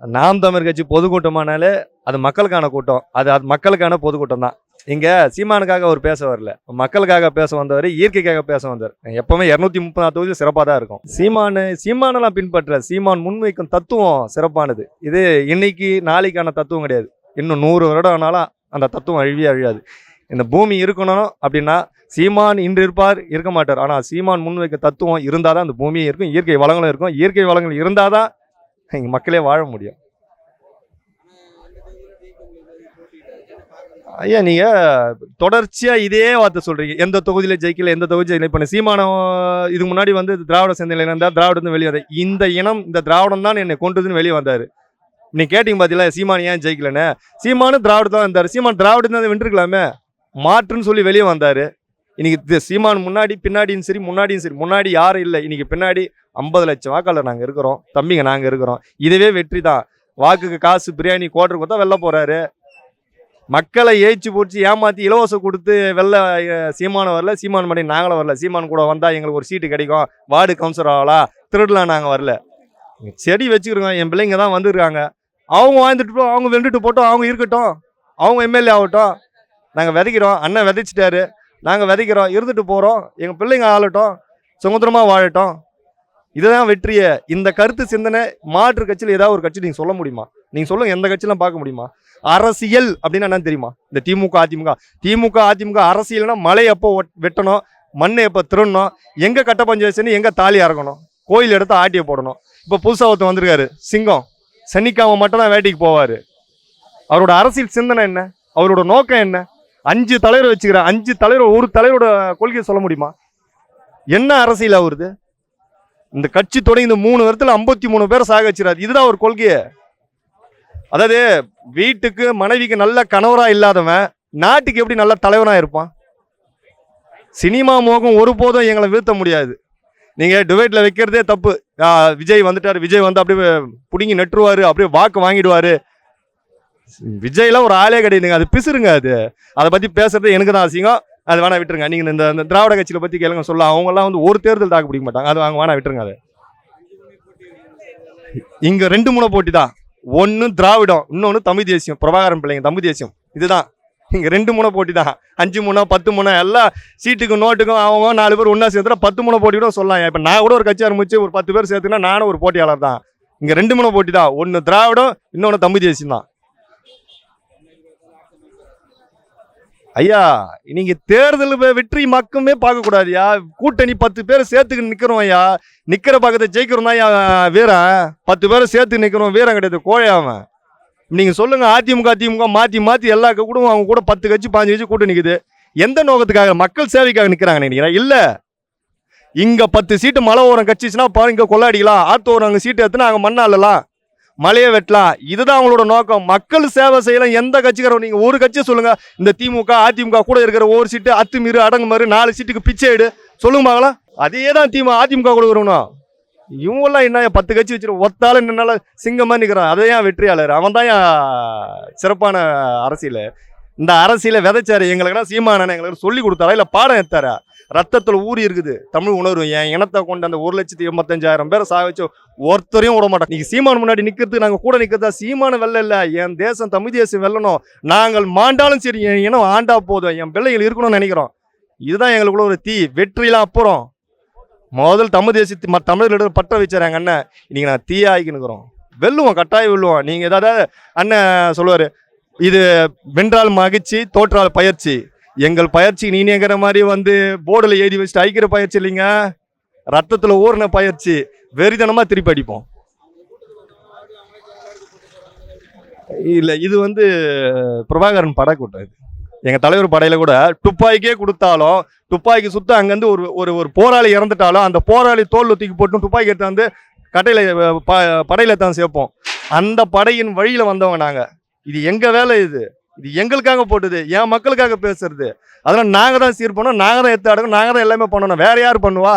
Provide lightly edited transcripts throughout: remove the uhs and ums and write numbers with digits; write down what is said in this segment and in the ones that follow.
நாம் தமிழர் கட்சி பொதுக்கூட்டமானாலே அது மக்களுக்கான கூட்டம். அது மக்களுக்கான பொதுக்கூட்டம் தான். இங்க சீமானுக்காக அவர் பேச வரல, மக்களுக்காக பேச வந்தவர், இயற்கைக்காக பேச வந்தவர். எப்பவுமே 234 தொகுதி சிறப்பாக தான் இருக்கும். சீமானெல்லாம் பின்பற்ற, சீமான் முன்வைக்கும் தத்துவம் சிறப்பானது. இது இன்னைக்கு நாளைக்கான தத்துவம் கிடையாது. இன்னும் 100 வருடம் ஆனாலும் அந்த தத்துவம் அழியாது. இந்த பூமி இருக்கணும் அப்படின்னா சீமான் இன்று இருப்பார், இருக்க மாட்டார். ஆனால் சீமான் முன்வைக்க தத்துவம் இருந்தால் தான் அந்த பூமியே இருக்கும், இயற்கை வளங்களும் இருக்கும். இயற்கை வளங்கள் இருந்தால் தான் இங்கே மக்களே வாழ முடியும். ஐயா, நீங்கள் தொடர்ச்சியாக இதே வார்த்தை சொல்கிறீங்க. எந்த தொகுதியில் ஜெயிக்கல, எந்த தொகுதி ஜெயிக்கல. இப்போ சீமானம் இதுக்கு முன்னாடி வந்து திராவிட சிந்தனையில் இருந்தால் திராவிடம் வெளியே வந்தார். இந்த இனம், இந்த திராவிடம் தான் என்னை கொண்டுதுன்னு வெளியே வந்தார். நீ கேட்டிங்க பார்த்தீங்களா, சீமான் ஏன் ஜெயிக்கலன்னு? சீமானும் திராவிடம் தான் இருந்தார். சீமான் திராவிடம் தான் வென்றுக்கலாமே, மாற்றுன்னு சொல்லி வெளியே வந்தார். இன்னைக்கு சீமான் முன்னாடி பின்னாடியும் சரி, முன்னாடி யாரும் இல்லை. இன்னைக்கு பின்னாடி 50 லட்சம் வாக்காளர் நாங்கள் இருக்கிறோம், தம்பிங்க நாங்கள் இருக்கிறோம். இதுவே வெற்றி தான். வாக்குக்கு காசு பிரியாணி கோட்டர் கொடுத்தா வெளில போகிறாரு. மக்களை ஏய்ச்சி போச்சு ஏமாற்றி இலவசம் கொடுத்து வெளில சீமான வரல, சீமான் மணி நாங்களும் வரல. சீமான் கூட வந்தால் எங்களுக்கு ஒரு சீட்டு கிடைக்கும், வார்டு கவுன்சிலர் ஆகலாம், திருடலாம். நாங்கள் வரல, செடி வச்சுக்கிறோங்க. என் பிள்ளைங்க தான் வந்துருக்காங்க. அவங்க வாழ்ந்துட்டு அவங்க வெண்டுட்டு போட்டோம், அவங்க இருக்கட்டும், அவங்க எம்எல்ஏ ஆகட்டும். நாங்கள் விதைக்கிறோம், அண்ணன் விதைச்சிட்டாரு, நாங்கள் விதைக்கிறோம், இருந்துட்டு போகிறோம். எங்கள் பிள்ளைங்க ஆளட்டும், சுதந்திரமாக வாழட்டும். இதுதான் வெற்றியை. இந்த கருத்து சிந்தனை மாற்று கட்சியில் ஏதாவது ஒரு கட்சி நீங்கள் சொல்ல முடியுமா? நீங்கள் சொல்லுங்கள், எந்த கட்சியெலாம் பார்க்க முடியுமா? அரசியல் அப்படின்னா என்னன்னு தெரியுமா? இந்த திமுக அதிமுக அரசியல்னா மலை எப்போ வெட்டணும், மண்ணை எப்போ திருடணும், எங்கே கட்ட பஞ்சாயத்துன்னு எங்கே தாலி இறக்கணும், கோயில் எடுத்து ஆட்டியை போடணும். இப்போ புதுசாக ஒருத்தர் வந்திருக்காரு, சிங்கம். சனிக்காம மட்டும் தான் வேட்டைக்கு போவார். அவரோட அரசியல் சிந்தனை என்ன? அவரோட நோக்கம் என்ன? 5 தலைவர் வச்சுக்கிறேன். 5 தலைவர், ஒரு தலைவரோட கொள்கையை சொல்ல முடியுமா? என்ன அரசியல் அவருது? இந்த கட்சி தொடங்கி இந்த 3 வருஷத்துல 53 பேரை சாக வச்சுறாரு. இதுதான் ஒரு கொள்கையை. அதாவது வீட்டுக்கு மனைவிக்கு நல்ல கணவரா இல்லாதவன் நாட்டுக்கு எப்படி நல்ல தலைவனா இருப்பான்? சினிமா மோகம் ஒருபோதும் எங்களை வீழ்த்த முடியாது. நீங்க டிபேட்ல வைக்கிறதே தப்பு. விஜய் வந்துட்டாரு, விஜய் வந்து அப்படியே புடுங்கி நெட்டுருவாரு, அப்படியே வாக்கு வாங்கிடுவாரு. விஜய்லாம் ஒரு ஆளே கிடையாதுங்க, அது பிசுருங்க. அதை பத்தி பேசுறது எனக்கு தான் அசிங்கம். அது வேணா விட்டுருங்க. நீங்க இந்த திராவிட கட்சியில பத்தி கேளுங்க, சொல்ல அவங்கெல்லாம் வந்து ஒரு தேர்தல் தாக்கு பிடிக்க மாட்டாங்க. அது அவங்க வேணா விட்டுருங்க. அது இங்க 2 முனை போட்டி தான். ஒன்னு திராவிடம், இன்னொன்னு தமிழ் தேசியம், பிரபாகரன் பிள்ளைங்க தமிழ் தேசியம். இதுதான் இங்க 2 முனை போட்டி தான். 5 முனை 10 முனை எல்லாம் சீட்டுக்கும் நோட்டுக்கும் அவங்க 4 பேர் ஒன்னா சேர்த்துனா 10 முனை போட்டி கூட சொல்லலாம். இப்ப நான் கூட ஒரு கட்சி ஆரம்பிச்சு ஒரு 10 பேர் சேர்த்துனா நானும் ஒரு போட்டியாளர் தான். இங்க 2 முனை போட்டி தான். ஒன்னு திராவிடம், இன்னொன்னு தமிழ் தேசியம் தான். ஐயா, நீங்க தேர்தல் வெற்றி மக்கமே பார்க்க கூடாதுயா. கூட்டணி 10 பேர் சேர்த்துக்கு நிக்கிறோம் ஐயா. நிக்கிற பக்கத்தை ஜெயிக்கிறோம் தான் வீரன். 10 பேரை சேர்த்து நிக்கிறோம் வீரன் கிடையாது, கோழையாவன். நீங்க சொல்லுங்க, அதிமுக மாத்தி எல்லா கூடவும் அவங்க கூட 10 கட்சி 15 கட்சி கூட்ட நிக்குது. எந்த நோக்கத்துக்காக? மக்கள் சேவைக்காக நிக்கிறாங்க நினைக்கிறேன். இல்ல, இங்க 10 சீட்டு மலை ஓரம் கட்சிச்சுன்னா பாருங்க, இங்க கொள்ளாடிக்கலாம். ஆத்தோரம் அங்க சீட்டு எடுத்துனா அங்க மண்ணாலலாம், மலையை வெட்டலாம். இதுதான் அவங்களோட நோக்கம். மக்கள் சேவை செய்யலாம். எந்த கட்சிக்காரன் நீங்க ஒரு கட்சியை சொல்லுங்க, இந்த திமுக அதிமுக கூட இருக்கிற ஒரு சீட்டு அத்துமீறு அடங்குமாறு 4 சீட்டுக்கு பிச்சை எடு சொல்லுங்க பார்க்கலாம். அதே தான் அதிமுக கூட வரணும். இவங்கெல்லாம் என்ன 10 கட்சி வச்சிரு ஒத்தால என்னால சிங்கமா நிற்கிறான். அதை ஏன் வெற்றியாளர்? அவன் தான் சிறப்பான அரசியல். இந்த அரசியலை விதைச்சாரு. எங்களுக்குன்னா சீமானன் எங்களுக்கு சொல்லி கொடுத்தாரா இல்லை பாடம் எடுத்தாரா? ரத்தத்தில் ஊறி இருக்குது தமிழ் உணர்வு. என் இனத்தை கொண்டு அந்த 1,85,000 பேரை சாக வச்சு ஒருத்தரையும் விட மாட்டோம். நீங்க சீமான் முன்னாடி நிற்கிறதுக்கு நாங்கள் கூட நிற்கிறதா? சீமான வெல்ல இல்லை, என் தேசம் தமிழ் தேசம் வெல்லணும். நாங்கள் மாண்டாலும் சரி, என் இனம் ஆண்டா போதும், என் பிள்ளைகள் இருக்கணும்னு நினைக்கிறோம். இதுதான் எங்களுக்குள்ள ஒரு தீ. வெற்றிலாம் அப்புறம் முதல் தமிழ் தேசத்து தமிழர்களிடம் பற்ற வச்சார் எங்கள் அண்ணன். இன்னைக்கு நான் தீயாகிக்கு நிற்கிறோம். வெல்லுவோம், கட்டாயம் வெல்லுவோம். நீங்கள் ஏதாவது அண்ணன் சொல்லுவார், இது வென்றால் மகிழ்ச்சி, தோற்றால் பயிற்சி. எங்கள் பயிற்சி நீங்கிற மாதிரி வந்து போர்டில் எழுதி வச்சுட்டு ஐக்கிற பயிற்சி இல்லைங்க, ரத்தத்தில் ஊறின பயிற்சி. வெறிதனமாக திருப்பி அடிப்போம். இல்லை, இது வந்து பிரபாகரன் படை கூட்டம். இது எங்கள் தலைவர் படையில் கூட துப்பாக்கியே கொடுத்தாலும், துப்பாக்கி சுத்த அங்கேருந்து ஒரு போராளி இறந்துட்டாலும் அந்த போராளி தோல் தூக்கி போட்டு துப்பாக்கி எடுத்து வந்து கட்டையில் படையில் தான் சேர்ப்போம். அந்த படையின் வழியில் வந்தவங்க நாங்கள். இது எங்கள் வேலை. இது எங்களுக்காக போட்டுது, என் மக்களுக்காக பேசுறது. அதெல்லாம் நாங்கள் தான் சீர் பண்ணோம், நாங்கள் தான் எடுத்து ஆடணும், நாங்கள் தான் எல்லாமே பண்ணணும். வேற யார் பண்ணுவா?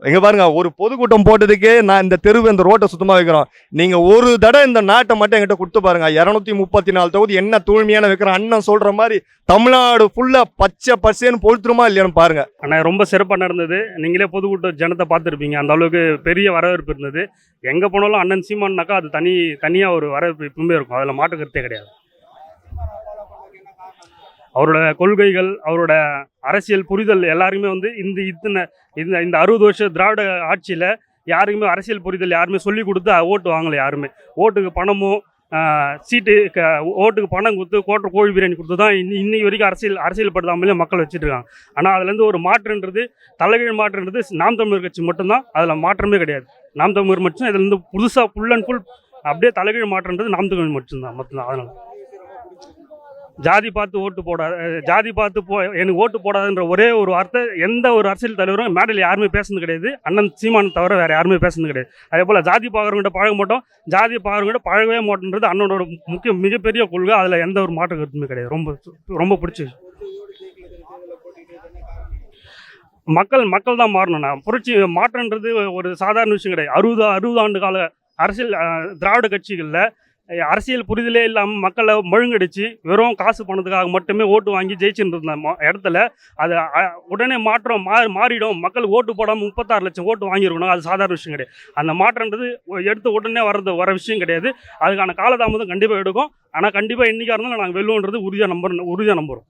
எங்க பாருங்க, ஒரு பொதுக்கூட்டம் போட்டதுக்கே நான் இந்த தெருவு இந்த ரோட்டை சுத்தமா வைக்கிறோம். நீங்க ஒரு தடவை இந்த நாட்டை மட்டும் என்கிட்ட கொடுத்து பாருங்க, 234 தொகுதி என்ன தூய்மையான வைக்கிறோம். அண்ணன் சொல்ற மாதிரி தமிழ்நாடு ஃபுல்லா பச்சை பசேன்னு பொழுத்துருமா இல்லையான்னு பாருங்க. ஆனால் ரொம்ப சிறப்பாக நடந்தது. நீங்களே பொதுக்கூட்ட ஜனத்தை பார்த்துருப்பீங்க, அந்த அளவுக்கு பெரிய வரவேற்பு இருந்தது. எங்கே போனாலும் அண்ணன் சீமான்னாக்கா அது தனியாக ஒரு வரவேற்பு எப்பவுமே இருக்கும், அதில் மாற்று கருத்தே கிடையாது. அவரோட கொள்கைகள், அவரோட அரசியல் புரிதல் எல்லாருமே வந்து இந்த 60 வருஷ திராவிட ஆட்சியில் யாருக்குமே அரசியல் புரிதல் யாருமே சொல்லி கொடுத்து ஓட்டு வாங்கலை. யாருமே ஓட்டுக்கு பணமும் ஓட்டுக்கு பணம் கொடுத்து கோழி பிரியாணி கொடுத்து தான் இன்னைக்கு வரைக்கும் அரசியல் படுத்தாமலே மக்கள் வச்சுட்டு இருக்காங்க. ஆனால் அதுலேருந்து ஒரு மாற்றுன்றது, தலைகீழ் மாற்றுன்றது நாம் தமிழர் கட்சி மட்டும்தான். அதில் மாற்றமே கிடையாது. நாம் தமிழர் மட்டும் இதுலேருந்து புதுசாக ஃபுல் அண்ட் ஃபுல் அப்படியே தலைகீழ் மாற்றுன்றது நாம் தமிழ் மட்டும்தான். அதனால் ஜாதி பார்த்து ஓட்டு போடாது, எனக்கு ஓட்டு போடாதுன்ற ஒரே ஒரு வார்த்தை எந்த ஒரு அரசியல் தலைவரும் மேடையில் யாருமே பேசுனது கிடையாது. அண்ணன் சீமான் தவிர வேறு யாருமே பேசுனது கிடையாது. அதே போல் ஜாதி பார்க்குறவங்கிட்ட பழக மாட்டோம், ஜாதி பார்க்குறவங்கிட்ட பழகவே மாட்டோன்றது அண்ணனோட மிகப்பெரிய கொள்கை. அதில் எந்த ஒரு மாற்று கருத்துமே கிடையாது. ரொம்ப ரொம்ப பிடிச்சி மக்கள் தான் மாறணும்ண்ணா. புரட்சி மாற்றன்றது ஒரு சாதாரண விஷயம் கிடையாது. 60 ஆண்டு கால அரசியல் திராவிட கட்சிகளில் அரசியல் புரிதலே இல்லாமல் மக்களை மழுங்கடிச்சு வெறும் காசு பணத்துக்காக மட்டுமே ஓட்டு வாங்கி ஜெயிச்சுட்டு இருந்த இடத்துல அது உடனே மாற்றம் மாறிடும். மக்கள் ஓட்டு போடாமல் 36 லட்சம் ஓட்டு வாங்கியிருக்கணும், அது சாதாரண விஷயம் கிடையாது. அந்த மாற்றன்றது எடுத்து உடனே வர விஷயம் கிடையாது. அதுக்கான காலதாமதம் கண்டிப்பாக எடுக்கும். ஆனால் கண்டிப்பாக என்றைக்காக இருந்தாலும் நாங்கள் வெல்லுவோன்றது உறுதியாக நம்புகிறோம்.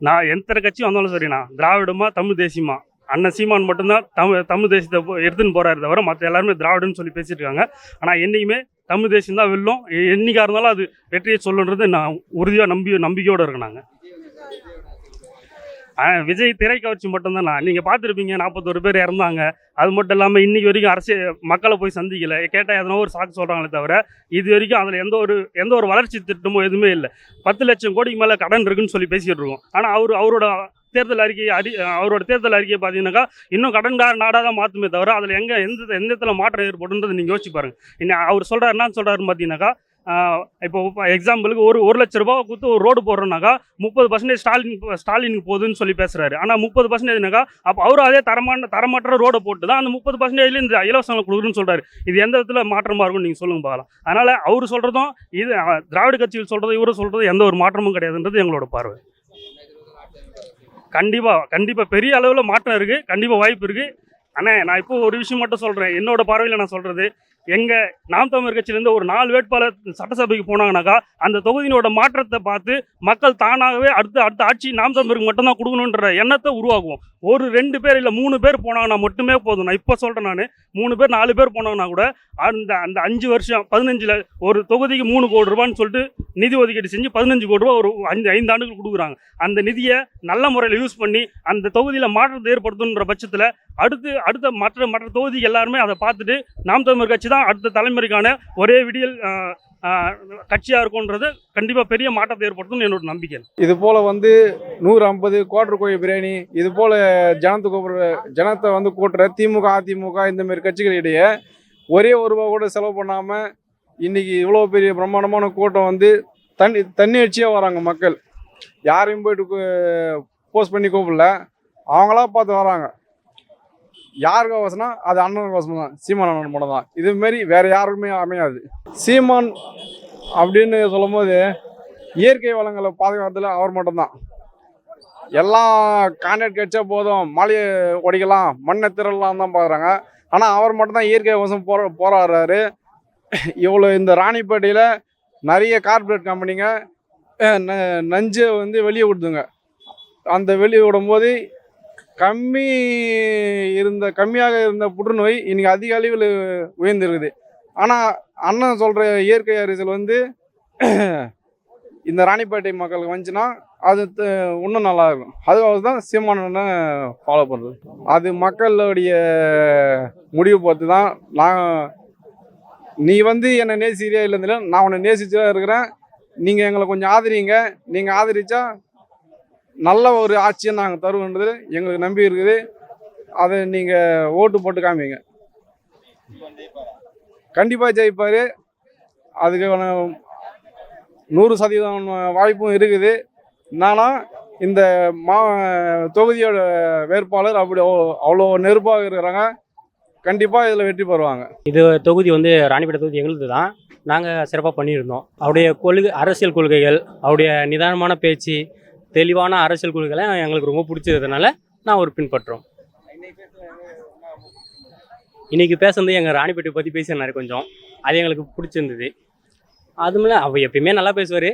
நான் எந்த கட்சி வந்தாலும் சரிண்ணா, திராவிடமா தமிழ் தேசியமா, அண்ணன் சீமான் மட்டும்தான் தமிழ் தேசியத்தை எடுத்துன்னு போறாரு தவிர மற்ற எல்லாருமே திராவிடன்னு சொல்லி பேசிட்டு இருக்காங்க. ஆனால் என்னைக்குமே தமிழ் தேசியம் தான் வெல்லும். என்னைக்கா இருந்தாலும் அது வெற்றியை சொல்லுன்றது நான் உறுதியாக நம்பிக்கையோடு இருக்கேன். நாங்கள் விஜய் திரைக்கவர்ச்சி மட்டும்தான். நீங்கள் பார்த்துருப்பீங்க, 41 பேர் இறந்தாங்க. அது மட்டும் இல்லாமல் இன்றைக்கி வரைக்கும் அரசியல் மக்களை போய் சந்திக்கலை. கேட்டால் எதனா ஒரு சாக்கு சொல்கிறாங்களே தவிர இது வரைக்கும் அதில் எந்த ஒரு வளர்ச்சி திட்டமோ எதுவுமே இல்லை. 10 லட்சம் கோடிக்கு மேலே கடன் இருக்குன்னு சொல்லி பேசிகிட்டு இருக்கோம். ஆனால் அவரோட தேர்தல் அறிக்கையை பார்த்தீங்கன்னாக்கா இன்னும் கடன்கார நாடாக தான் மாற்றுமே தவிர அதில் எந்த இடத்துல மாற்றம் ஏற்படுன்றது நீங்கள் யோசிச்சு பாருங்கள். இன்னும் அவர் சொல்கிறார், என்ன சொல்கிறாருன்னு பார்த்தீங்கன்னாக்கா, இப்போ எக்ஸாம்பிளுக்கு ஒரு லட்ச ரூபா கொடுத்து ஒரு ரோடு போடுறோம்னாக்கா 30% ஸ்டாலினுக்கு போகுதுன்னு சொல்லி பேசுகிறாரு. ஆனால் 30%னாக்கா அப்போ அவரும் அதே தரமற்ற ரோடை போட்டு தான் அந்த 30% இந்த இலவசங்களை கொடுக்குறேன்னு சொல்கிறாரு. இது எந்த விதத்தில் மாற்றமாக இருக்கும்னு நீங்கள் சொல்லுங்க பார்க்கலாம். அதனால் அவர் சொல்கிறதும் இது திராவிட கட்சிகள் சொல்கிறது இவரும் சொல்கிறது எந்த ஒரு மாற்றமும் கிடையாதுன்றது எங்களோட பார்வை. கண்டிப்பாக பெரிய அளவில் மாற்றம் இருக்குது, கண்டிப்பாக வாய்ப்பு இருக்குது. ஆனால் நான் இப்போ ஒரு விஷயம் மட்டும் சொல்கிறேன், என்னோட பார்வையில் நான் சொல்கிறது, எங்கள் நாம் தமிழர் கட்சியிலேருந்து ஒரு 4 வேட்பாளர் சட்டசபைக்கு போனாங்கனாக்கா அந்த தொகுதியினோட மாற்றத்தை பார்த்து மக்கள் தானாகவே அடுத்த ஆட்சி நாம் தமிழருக்கு மட்டும்தான் கொடுக்கணுன்ற எண்ணத்தை உருவாக்குவோம். ஒரு 2 பேர் இல்லை 3 பேர் போனாங்கன்னா மட்டுமே போதும். நான் இப்போ சொல்கிறேன், நான் 3 பேர் 4 பேர் போனாங்கன்னா கூட அந்த 5 வருஷம் 15 ஒரு தொகுதிக்கு 3 கோடி ரூபான்னு சொல்லிட்டு நிதி ஒதுக்கீடு செஞ்சு 15 கோடி ரூபா ஒரு 5 ஆண்டுகள் கொடுக்குறாங்க. அந்த நிதியை நல்ல முறையில் யூஸ் பண்ணி அந்த தொகுதியில் மாற்றத்தை ஏற்படுத்தணுன்ற பட்சத்தில் அடுத்த மற்ற தொகுதிக்கு எல்லாருமே அதை பார்த்துட்டு நாம் தமிழர் கட்சி தான் அடுத்த தலைமுறைக்கான ஒரே விடியல் கட்சியாக இருக்கும்ன்றது கண்டிப்பாக பெரிய மாற்றத்தை ஏற்படுத்தும் என்னோட நம்பிக்கை. இது போல் 150 குவார்டர் கோழி பிரியாணி இது போல் ஜனத்தை கூட்டுற திமுக அதிமுக இந்தமாரி கட்சிகளிடையே ஒரே ரூபா கூட செலவு பண்ணாமல் இன்றைக்கி இவ்வளோ பெரிய பிரம்மாண்டமான கூட்டம் தன்னிச்சையாக வராங்க. மக்கள் யாரையும் போய்ட்டு போஸ்ட் பண்ணி கூப்பிடல, அவங்களா பார்த்து வராங்க. யாருக்கு அவசரம்னா அது அண்ணனுக்கு அவசரம் தான், சீமான் அண்ணன் மட்டும் தான். இதுமாரி வேறு யாருக்குமே அமையாது. சீமான் அப்படின்னு சொல்லும் போது இயற்கை வளங்களை பாதுகாத்துல அவர் மட்டும்தான். எல்லாம் கான்ட்ராக்ட் கிடைச்சா போதும், மலையை உடைக்கலாம், மண்ணை திரளலாம் தான் பார்க்குறாங்க. ஆனால் அவர் மட்டும்தான் இயற்கை வசம் போராடுறாரு. இவ்வளோ இந்த ராணிப்பேட்டையில் நிறைய கார்பரேட் கம்பெனிங்க நஞ்சை வெளியே விடுதுங்க. அந்த வெளியே விடும்போது கம்மியாக இருந்த புற்றுநோய் இன்னைக்கு அதிக அளவில் உயர்ந்திருக்குது. ஆனால் அண்ணன் சொல்கிற இயற்கை அரசியல் இந்த ராணிப்பேட்டை மக்களுக்கு வந்துச்சுன்னா அது இன்னும் நல்லா இருக்கும். அதுக்காக தான் சீமானனை ஃபாலோ பண்ணுறது. அது மக்களுடைய முடிவு பார்த்து தான். நீ என்னை நேசிக்கிறியா இல்லைன்னு, நான் உன்னை நேசிச்சு தான் இருக்கிறேன். நீங்கள் எங்களை கொஞ்சம் ஆதரிங்க. நீங்கள் ஆதரித்தா நல்ல ஒரு ஆட்சியை நாங்கள் தருவோன்றது எங்களுக்கு நம்பி இருக்குது. அதை நீங்கள் ஓட்டு போட்டு காமிங்க. கண்டிப்பாக ஜெயிப்பார். அதுக்கான 100% வாய்ப்பும் இருக்குது. என்னன்னா இந்த மா தொகுதியோட வேட்பாளர் அப்படி அவ்வளோ நெருப்பாக இருக்கிறாங்க. கண்டிப்பாக இதில் வெற்றி பெறுவாங்க. இது தொகுதி வந்து ராணிப்பேட்டை தொகுதி எங்களுது தான். நாங்கள் சிறப்பாக பண்ணியிருந்தோம். அவருடைய அரசியல் கொள்கைகள், அவருடைய நிதானமான பேச்சு, தெளிவான அரசியல் கொள்கைகளை எங்களுக்கு ரொம்ப பிடிச்சதுனால நான் ஒரு பின்பற்றுறோம். இன்றைக்கி பேசுனது எங்கள் ராணிப்பேட்டை பற்றி பேசினார் கொஞ்சம். அது எங்களுக்கு பிடிச்சிருந்தது. அதுமில்ல அவர் எப்பயுமே நல்லா பேசுவார்.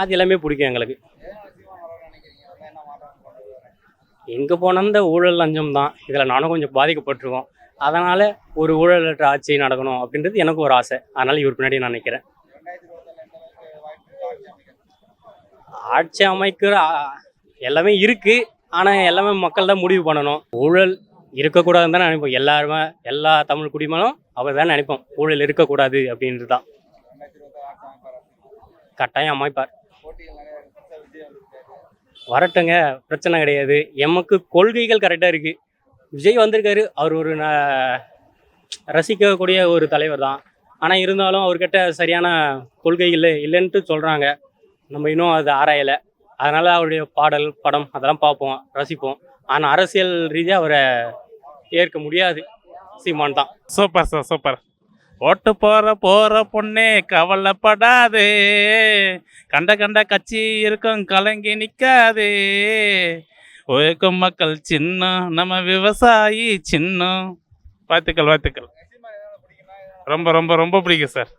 அது எல்லாமே பிடிக்கும் எங்களுக்கு. எங்கே போனால் இந்த ஊழல் லஞ்சம் தான். இதில் நானும் கொஞ்சம் பாதிக்கப்பட்டிருக்கோம். அதனால் ஒரு ஊழலற்ற ஆட்சி நடக்கணும் அப்படின்றது எனக்கு ஒரு ஆசை. அதனால் இவர் பின்னாடி நான் நிற்கிறேன். ஆட்சி அமைக்கிற எல்லாமே இருக்குது. ஆனால் எல்லாமே மக்கள் தான் முடிவு பண்ணணும். ஊழல் இருக்கக்கூடாதுன்னு தான் நினைப்போம். எல்லாருமே எல்லா தமிழ் குடிமக்களும் அவர் தான் நினைப்போம். ஊழல் இருக்கக்கூடாது அப்படின்றது தான். கட்டாயம் அமைப்பார். வரட்டுங்க, பிரச்சனை கிடையாது. எமக்கு கொள்கைகள் கரெக்டாக இருக்குது. விஜய் வந்திருக்காரு. அவர் ஒரு ரசிக்கக்கூடிய ஒரு தலைவர் தான். ஆனால் இருந்தாலும் அவர்கிட்ட சரியான கொள்கைகள் இல்லைன்ட்டு சொல்கிறாங்க. நம்ம இன்னும் அது ஆராயலை. அதனால் அவருடைய பாடல், படம் அதெல்லாம் பார்ப்போம், ரசிப்போம். ஆனால் அரசியல் ரீதியாக அவரை ஏற்க முடியாது. சீமான் தான். Super sir, super. ஓட்டு போற பொண்ணே கவலைப்படாதே, கண்ட கட்சி இருக்கும் கலங்கி நிற்காதே, உழைக்கும் மக்கள் சின்னம், நம்ம விவசாயி சின்னம். வாழ்த்துக்கள். ரொம்ப ரொம்ப ரொம்ப பிடிக்கும் சார்.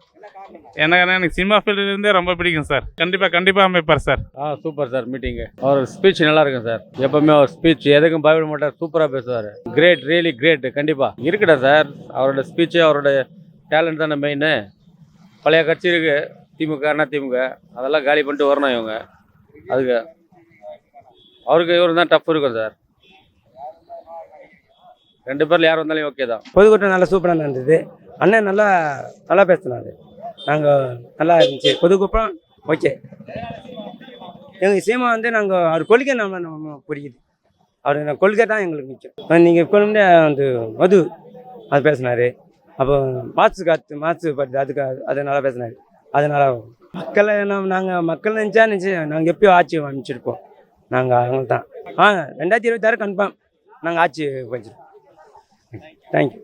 எனக்கு சினிமா ஃபீல்டுலேருந்தே ரொம்ப பிடிக்கும் சார். கண்டிப்பாக அமைப்பார் சார். சூப்பர் சார் மீட்டிங்கு. அவர் ஸ்பீச் நல்லா இருக்கும் சார். எப்பவுமே அவர் ஸ்பீச் எதுக்கும் பயப்பட மாட்டார். சூப்பராக பேசுவார். Great, really great. கண்டிப்பாக இருக்கட்டா சார். அவரோட ஸ்பீச்சு, அவரோட டேலண்ட் தானே மெயின். பழைய கட்சி இருக்குது, திமுக, அண்ணா திமுக, அதெல்லாம் காலி பண்ணிட்டு வரணும் இவங்க. அதுக்கு அவருக்கு இவர் தான் டஃப் இருக்கும் சார். 2 பேரில் யார் வந்தாலும் ஓகே தான். பொதுக்கூட்டம் நல்லா சூப்பராக நடந்தது. அண்ணன் நல்லா பேசினார். நாங்கள் நல்லா இருந்துச்சு பொதுக்கூட்டம். ஓகே. எங்கள் சீமா வந்து நாங்கள் அவர் கொள்கை நம்ம பிடிக்குது. அவர் கொள்கை தான் எங்களுக்கு முக்கியம். நீங்கள் கொள்கை வந்து மது அது பேசினார். அப்போ மாசு படுது, அது நல்லா பேசினார். அதனால் மக்களை நாங்கள் மக்கள் நினச்சி நாங்கள் எப்பயோ ஆட்சி அமைச்சிருப்போம். நாங்கள் அவங்க தான் 2026 கன்ஃபார்ம் நாங்கள் ஆட்சி வச்சிருக்கோம். தேங்க்யூ.